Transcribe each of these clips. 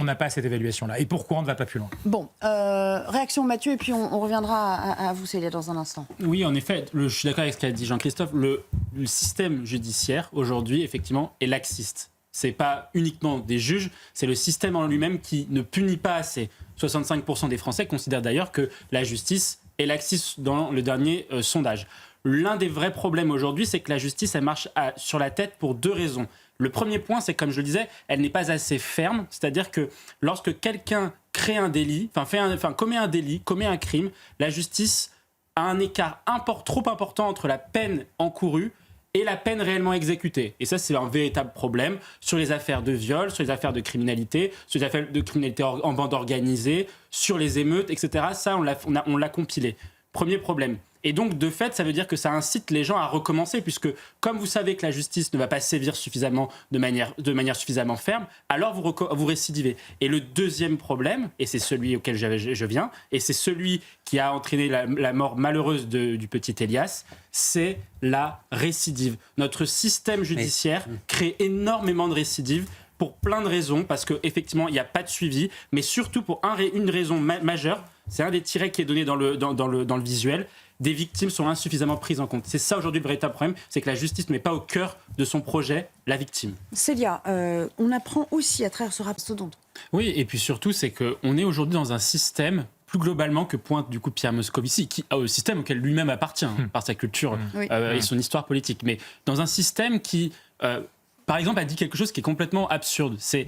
on n'a pas cette évaluation-là. Et pourquoi on ne va pas plus loin? Bon, réaction Mathieu, et puis on reviendra à vous, Célia, dans un instant. Oui, en effet, je suis d'accord avec ce qu'a dit Jean-Christophe. Le système judiciaire, aujourd'hui, effectivement, est laxiste. Ce n'est pas uniquement des juges, c'est le système en lui-même qui ne punit pas assez. 65% des Français considèrent d'ailleurs que la justice est laxiste dans le dernier sondage. L'un des vrais problèmes aujourd'hui, c'est que la justice, elle marche sur la tête pour deux raisons. Le premier point, c'est comme je le disais, elle n'est pas assez ferme. C'est-à-dire que lorsque quelqu'un crée un délit, commet un délit, commet un crime, la justice a un écart trop important entre la peine encourue et la peine réellement exécutée. Et ça, c'est un véritable problème sur les affaires de viol, sur les affaires de criminalité, sur les affaires de criminalité en bande organisée, sur les émeutes, etc. Ça, on l'a compilé. Premier problème. Et donc, de fait, ça veut dire que ça incite les gens à recommencer, puisque comme vous savez que la justice ne va pas sévir suffisamment de manière suffisamment ferme, alors vous récidivez. Et le deuxième problème, et c'est celui auquel je viens, et c'est celui qui a entraîné la mort malheureuse du petit Elias, c'est la récidive. Notre système judiciaire crée énormément de récidives pour plein de raisons, parce qu'effectivement, il n'y a pas de suivi, mais surtout pour une raison majeure, c'est un des tirets qui est donné dans le visuel, des victimes sont insuffisamment prises en compte. C'est ça aujourd'hui le véritable problème, c'est que la justice ne met pas au cœur de son projet la victime. Célia, on apprend aussi à travers ce mastodonte. Oui, et puis surtout, c'est qu'on est aujourd'hui dans un système, plus globalement que pointe du coup Pierre Moscovici, qui a un système auquel lui-même appartient, par sa culture et son histoire politique, mais dans un système qui, par exemple, a dit quelque chose qui est complètement absurde, c'est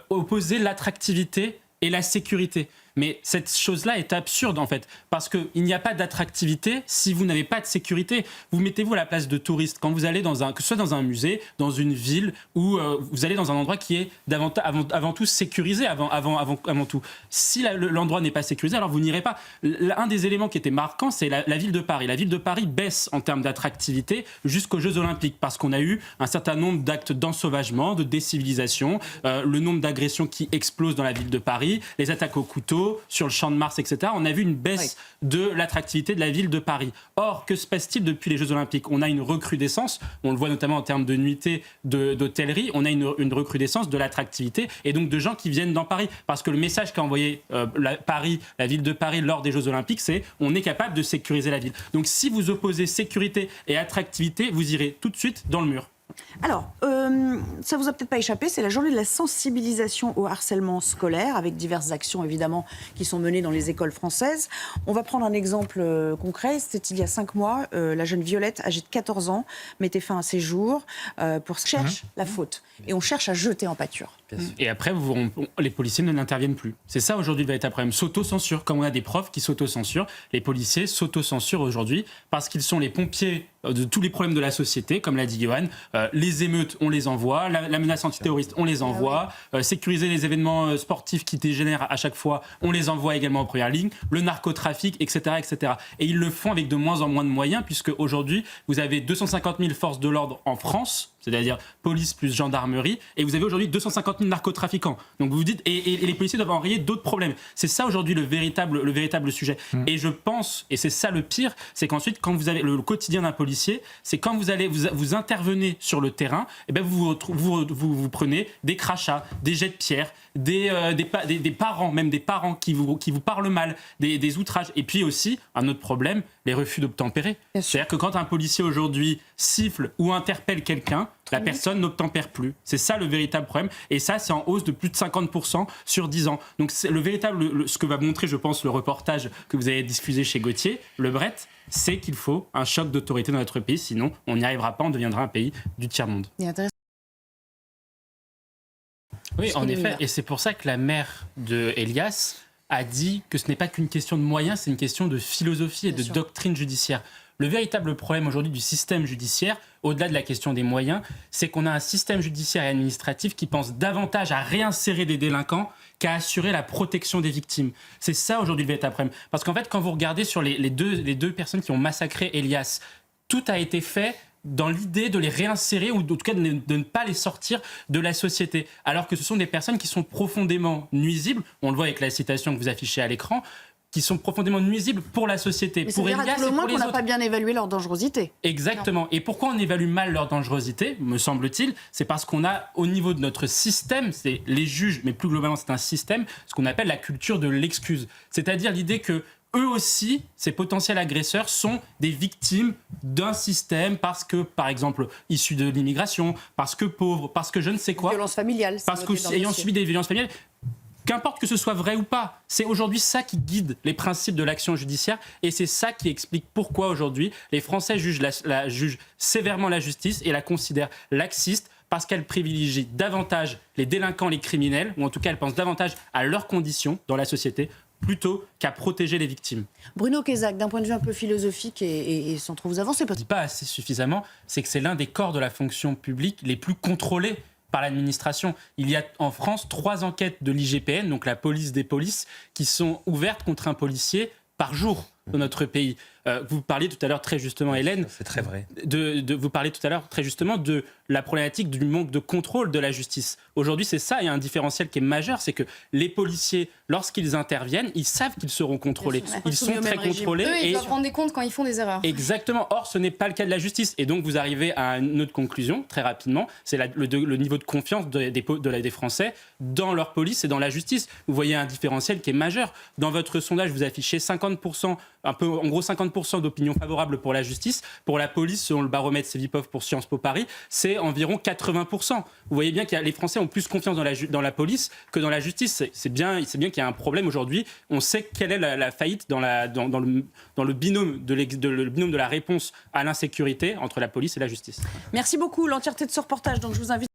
opposer l'attractivité et la sécurité. Mais cette chose-là est absurde, en fait, parce qu'il n'y a pas d'attractivité si vous n'avez pas de sécurité. Vous mettez-vous à la place de touristes quand vous allez que ce soit dans un musée, dans une ville, ou vous allez dans un endroit qui est avant tout sécurisé, avant tout. Si l'endroit n'est pas sécurisé, alors vous n'irez pas. Un des éléments qui était marquant, c'est la ville de Paris. La ville de Paris baisse en termes d'attractivité jusqu'aux Jeux Olympiques, parce qu'on a eu un certain nombre d'actes d'ensauvagement, de décivilisation, le nombre d'agressions qui explose dans la ville de Paris, les attaques au couteau, sur le champ de Mars, etc. On a vu une baisse de l'attractivité de la ville de Paris. Or, que se passe-t-il depuis les Jeux Olympiques? On a une recrudescence, on le voit notamment en termes de nuitées d'hôtellerie, on a une recrudescence de l'attractivité et donc de gens qui viennent dans Paris. Parce que le message qu'a envoyé la ville de Paris lors des Jeux Olympiques, c'est on est capable de sécuriser la ville. Donc si vous opposez sécurité et attractivité, vous irez tout de suite dans le mur. Alors, ça vous a peut-être pas échappé, c'est la journée de la sensibilisation au harcèlement scolaire, avec diverses actions évidemment qui sont menées dans les écoles françaises. On va prendre un exemple concret. C'était il y a 5 mois, la jeune Violette, âgée de 14 ans, mettait fin à ses jours pour chercher la faute. Et on cherche à jeter en pâture. Et après, les policiers n'interviennent plus. C'est ça aujourd'hui le véritable problème. S'auto-censure. Comme on a des profs qui s'auto-censurent, les policiers s'auto-censurent aujourd'hui parce qu'ils sont les pompiers de tous les problèmes de la société, comme l'a dit Johan. Les émeutes, on les envoie. La menace antiterroriste, on les envoie. Sécuriser les événements sportifs qui dégénèrent à chaque fois, on les envoie également en première ligne. Le narcotrafic, etc., etc. Et ils le font avec de moins en moins de moyens, puisque aujourd'hui, vous avez 250 000 forces de l'ordre en France, c'est-à-dire police plus gendarmerie, et vous avez aujourd'hui 250 000 narcotrafiquants. Donc vous vous dites, et les policiers doivent enrayer d'autres problèmes. C'est ça aujourd'hui le véritable sujet. Et je pense, et c'est ça le pire, c'est qu'ensuite, quand vous avez le quotidien d'un policier, c'est quand vous intervenez sur le terrain, et ben vous prenez des crachats, des jets de pierre, des parents, même des parents qui vous parlent mal, des outrages. Et puis aussi, un autre problème, les refus d'obtempérer. C'est-à-dire que quand un policier aujourd'hui siffle ou interpelle quelqu'un, la personne n'obtempère plus. C'est ça le véritable problème. Et ça, c'est en hausse de plus de 50% sur 10 ans. Donc c'est ce que va montrer, je pense, le reportage que vous avez diffusé chez Gauthier, Le Bret, c'est qu'il faut un choc d'autorité dans notre pays. Sinon, on n'y arrivera pas, on deviendra un pays du tiers-monde. Oui, en effet. Et c'est pour ça que la mère de Elias a dit que ce n'est pas qu'une question de moyens, c'est une question de philosophie et de doctrine judiciaire. Le véritable problème aujourd'hui du système judiciaire, au-delà de la question des moyens, c'est qu'on a un système judiciaire et administratif qui pense davantage à réinsérer des délinquants qu'à assurer la protection des victimes. C'est ça aujourd'hui le véritable problème. Parce qu'en fait, quand vous regardez sur les deux personnes qui ont massacré Elias, tout a été fait dans l'idée de les réinsérer ou en tout cas de ne pas les sortir de la société. Alors que ce sont des personnes qui sont profondément nuisibles, on le voit avec la citation que vous affichez à l'écran, qui sont profondément nuisibles pour la société. Mais ça pour veut dire Elias à tout le et moins pour les qu'on n'a autres. pas bien évalué leur dangerosité. Exactement. Et pourquoi on évalue mal leur dangerosité, me semble-t-il, c'est parce qu'on a au niveau de notre système, c'est les juges, mais plus globalement c'est un système, ce qu'on appelle la culture de l'excuse. C'est-à-dire l'idée que eux aussi, ces potentiels agresseurs, sont des victimes d'un système parce que, par exemple, issus de l'immigration, parce que pauvres, parce que je ne sais quoi. Violence familiale. c'est Parce noté dans le qu'ayant dossier. subi des violences familiales, qu'importe que ce soit vrai ou pas, c'est aujourd'hui ça qui guide les principes de l'action judiciaire et c'est ça qui explique pourquoi aujourd'hui les Français jugent sévèrement la justice et la considèrent laxiste parce qu'elle privilégie davantage les délinquants, les criminels, ou en tout cas elle pense davantage à leurs conditions dans la société plutôt qu'à protéger les victimes. Bruno Quézac, d'un point de vue un peu philosophique et sans trop vous avancer, Je ne dis pas assez suffisamment, c'est que c'est l'un des corps de la fonction publique les plus contrôlés par l'administration. Il y a en France 3 enquêtes de l'IGPN, donc la police des polices, qui sont ouvertes contre un policier par jour dans notre pays. Vous parliez tout à l'heure très justement, Hélène, C'est très vrai. vous parliez tout à l'heure très justement de la problématique du manque de contrôle de la justice. Aujourd'hui, c'est ça, il y a un différentiel qui est majeur, c'est que les policiers, lorsqu'ils interviennent, ils savent qu'ils seront contrôlés. Bien sûr, Ils soumis sont au très même régime. contrôlés. Eux, ils et doivent rendre des comptes quand ils font des erreurs. Exactement. Or, ce n'est pas le cas de la justice. Et donc, vous arrivez à une autre conclusion, très rapidement. C'est le niveau de confiance des Français dans leur police et dans la justice. Vous voyez un différentiel qui est majeur. Dans votre sondage, vous affichez 50%, en gros 50% d'opinion favorable pour la justice. Pour la police, selon le baromètre Cevipof pour Sciences Po Paris, c'est environ 80%. Vous voyez bien que les Français ont plus confiance dans la police que dans la justice. C'est bien qu'il y a un problème aujourd'hui. On sait quelle est la faillite dans le binôme de la réponse à l'insécurité entre la police et la justice. Merci beaucoup, l'entièreté de ce reportage. Donc je vous invite